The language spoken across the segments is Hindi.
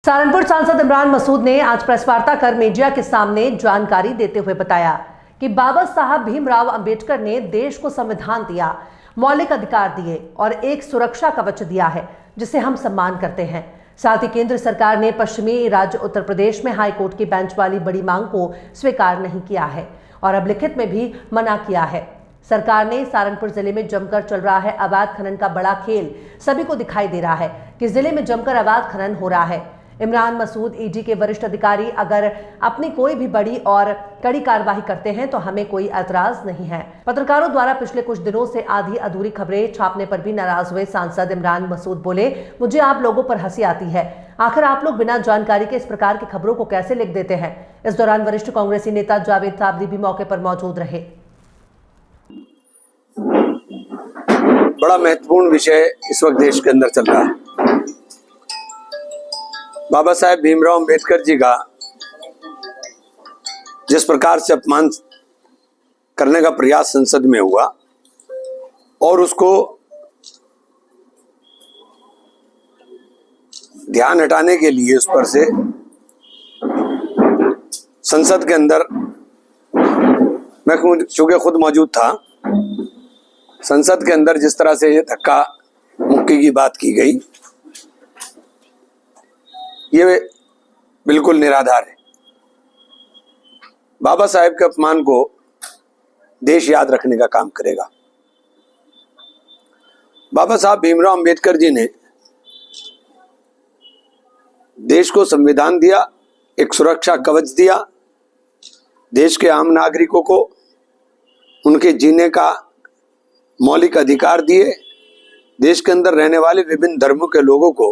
सहारनपुर सांसद इमरान मसूद ने आज प्रेस वार्ता कर मीडिया के सामने जानकारी देते हुए बताया कि बाबा साहब भीमराव अंबेडकर ने देश को संविधान दिया, मौलिक अधिकार दिए और एक सुरक्षा कवच दिया है जिसे हम सम्मान करते हैं। साथ ही केंद्र सरकार ने पश्चिमी राज्य उत्तर प्रदेश में हाईकोर्ट की बेंच वाली बड़ी मांग को स्वीकार नहीं किया है और अब लिखित में भी मना किया है। सरकार ने सहारनपुर जिले में जमकर चल रहा है अवैध खनन का बड़ा खेल सभी को दिखाई दे रहा है कि जिले में जमकर अवैध खनन हो रहा है। इमरान मसूद ईडी के वरिष्ठ अधिकारी अगर अपनी कोई भी बड़ी और कड़ी कार्रवाई करते हैं तो हमें कोई ऐतराज नहीं है। पत्रकारों द्वारा पिछले कुछ दिनों से आधी अधूरी खबरें छापने पर भी नाराज हुए सांसद इमरान मसूद बोले, मुझे आप लोगों पर हंसी आती है, आखिर आप लोग बिना जानकारी के इस प्रकार की खबरों को कैसे लिख देते हैं। इस दौरान वरिष्ठ कांग्रेसी नेता जावेद साबरी भी मौके पर मौजूद रहे। बड़ा महत्वपूर्ण विषय इस वक्त देश के अंदर चल रहा है। बाबा साहेब भीमराव अंबेडकर जी का जिस प्रकार से अपमान करने का प्रयास संसद में हुआ और उसको ध्यान हटाने के लिए उस पर से संसद के अंदर मैं चूंकि खुद मौजूद था, संसद के अंदर जिस तरह से ये धक्का मुक्की की बात की गई, ये बिल्कुल निराधार है। बाबा साहेब के अपमान को देश याद रखने का काम करेगा। बाबा साहब भीमराव अंबेडकर जी ने देश को संविधान दिया, एक सुरक्षा कवच दिया, देश के आम नागरिकों को उनके जीने का मौलिक अधिकार दिए, देश के अंदर रहने वाले विभिन्न धर्मों के लोगों को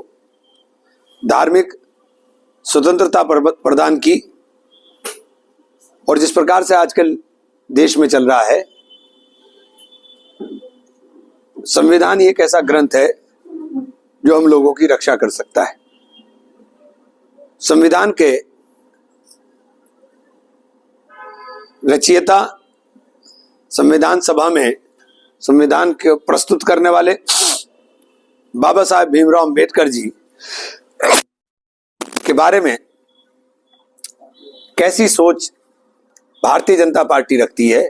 धार्मिक स्वतंत्रता प्रदान की। और जिस प्रकार से आजकल देश में चल रहा है, संविधान एक ऐसा ग्रंथ है जो हम लोगों की रक्षा कर सकता है। संविधान के रचयिता, संविधान सभा में संविधान के प्रस्तुत करने वाले बाबा साहेब भीमराव अंबेडकर जी के बारे में कैसी सोच भारतीय जनता पार्टी रखती है,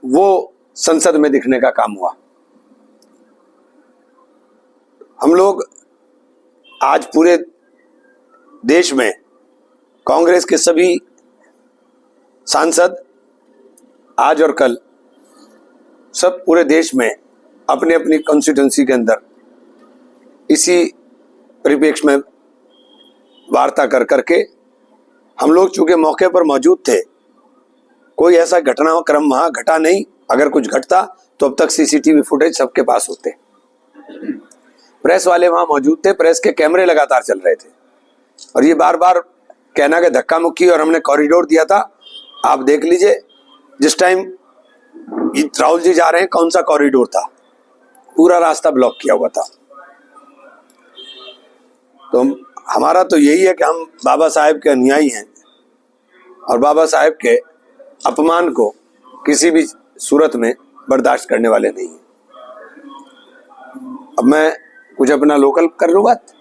वो संसद में दिखने का काम हुआ। हम लोग आज पूरे देश में कांग्रेस के सभी सांसद आज और कल सब पूरे देश में अपने अपनी कॉन्स्टिट्यूंसी के अंदर इसी परिप्रेक्ष्य में वार्ता कर करके हम लोग चूंकि मौके पर मौजूद थे, कोई ऐसा घटनाक्रम वहां घटा नहीं। अगर कुछ घटता तो अब तक सीसीटीवी फुटेज सबके पास होते। प्रेस वाले वहां मौजूद थे, प्रेस के कैमरे लगातार चल रहे थे और ये बार बार कहना कि धक्का मुक्की और हमने कॉरिडोर दिया था। आप देख लीजिए, जिस टाइम राहुल जी जा रहे हैं, कौन सा कॉरिडोर था, पूरा रास्ता ब्लॉक किया हुआ था। तो हमारा तो यही है कि हम बाबा साहेब के अनुयायी हैं और बाबा साहेब के अपमान को किसी भी सूरत में बर्दाश्त करने वाले नहीं हैं। अब मैं कुछ अपना लोकल कर लूँ बात।